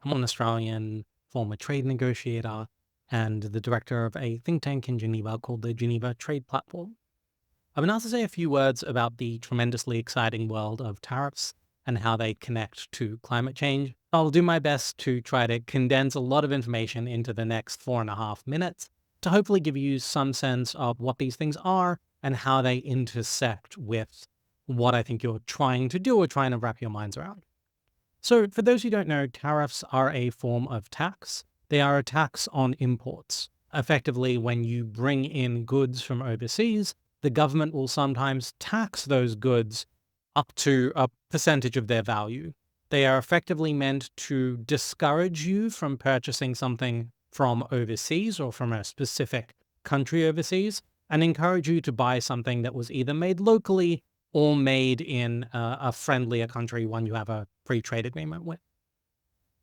I'm an Australian former trade negotiator and the director of a think tank in Geneva called the Geneva Trade Platform. I've been asked to say a few words about the tremendously exciting world of tariffs and how they connect to climate change. I'll do my best to try to condense a lot of information into the next 4.5 minutes to hopefully give you some sense of what these things are and how they intersect with what I think you're trying to do or trying to wrap your minds around. So, for those who don't know, tariffs are a form of tax. They are a tax on imports. Effectively, when you bring in goods from overseas, the government will sometimes tax those goods up to a percentage of their value. They are effectively meant to discourage you from purchasing something from overseas or from a specific country overseas and encourage you to buy something that was either made locally or made in a friendlier country, one you have a free trade agreement with.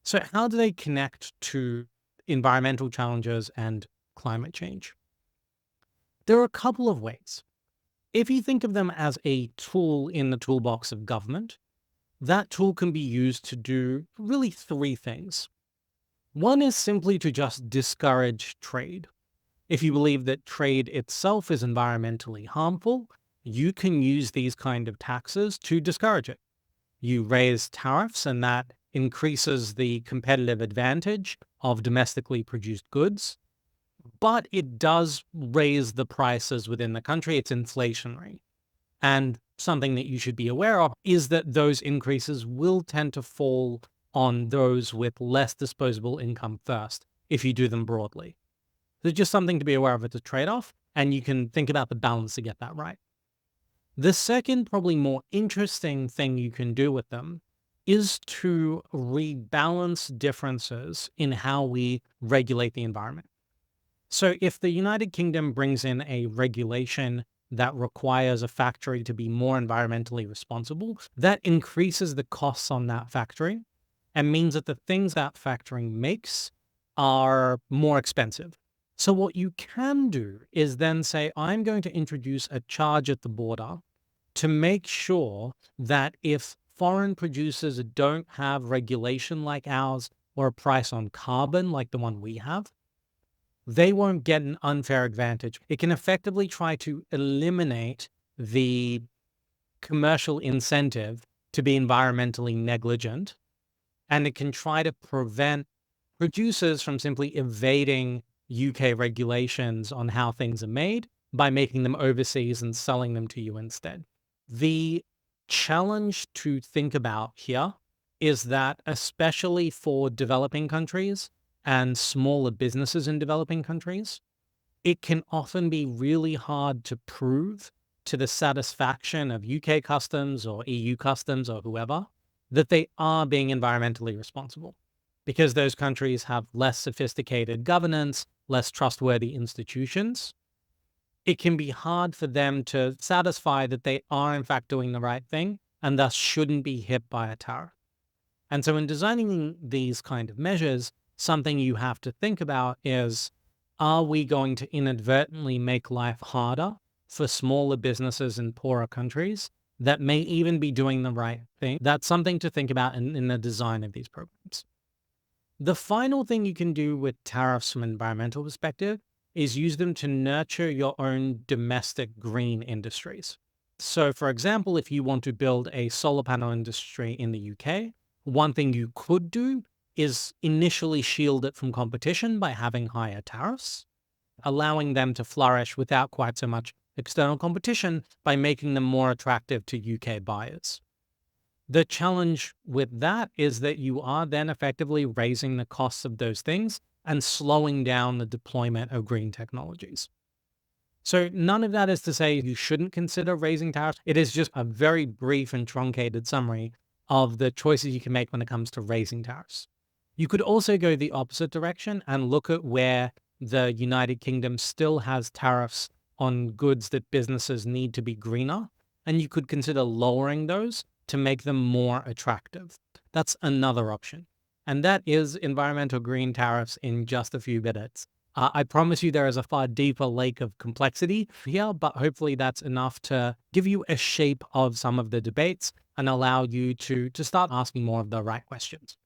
So how do they connect to environmental challenges and climate change? There are a couple of ways. If you think of them as a tool in the toolbox of government, that tool can be used to do really three things. One is simply to just discourage trade. If you believe that trade itself is environmentally harmful, you can use these kind of taxes to discourage it. You raise tariffs, and that increases the competitive advantage of domestically produced goods, but it does raise the prices within the country. It's inflationary. And something that you should be aware of is that those increases will tend to fall on those with less disposable income first if you do them broadly. There's just something to be aware of. It's a trade-off, and you can think about the balance to get that right. The second, probably more interesting thing you can do with them is to rebalance differences in how we regulate the environment. So if the United Kingdom brings in a regulation that requires a factory to be more environmentally responsible, that increases the costs on that factory and means that the things that factory makes are more expensive. So what you can do is then say, I'm going to introduce a charge at the border to make sure that if foreign producers don't have regulation like ours or a price on carbon like the one we have, they won't get an unfair advantage. It can effectively try to eliminate the commercial incentive to be environmentally negligent, and it can try to prevent producers from simply evading UK regulations on how things are made by making them overseas and selling them to you instead. The challenge to think about here is that, especially for developing countries and smaller businesses in developing countries, it can often be really hard to prove to the satisfaction of UK customs or EU customs or whoever that they are being environmentally responsible, because those countries have less sophisticated governance, less trustworthy institutions. It can be hard for them to satisfy that they are in fact doing the right thing and thus shouldn't be hit by a tariff. And so in designing these kind of measures, something you have to think about is, are we going to inadvertently make life harder for smaller businesses in poorer countries that may even be doing the right thing? That's something to think about in the design of these programs. The final thing you can do with tariffs from an environmental perspective is use them to nurture your own domestic green industries. So for example, if you want to build a solar panel industry in the UK, one thing you could do is initially shield it from competition by having higher tariffs, allowing them to flourish without quite so much external competition by making them more attractive to UK buyers. The challenge with that is that you are then effectively raising the costs of those things and slowing down the deployment of green technologies. So none of that is to say you shouldn't consider raising tariffs. It is just a very brief and truncated summary of the choices you can make when it comes to raising tariffs. You could also go the opposite direction and look at where the United Kingdom still has tariffs on goods that businesses need to be greener, and you could consider lowering those to make them more attractive. That's another option. And that is environmental green tariffs in just a few minutes. I promise you there is a far deeper lake of complexity here, but hopefully that's enough to give you a shape of some of the debates and allow you to start asking more of the right questions.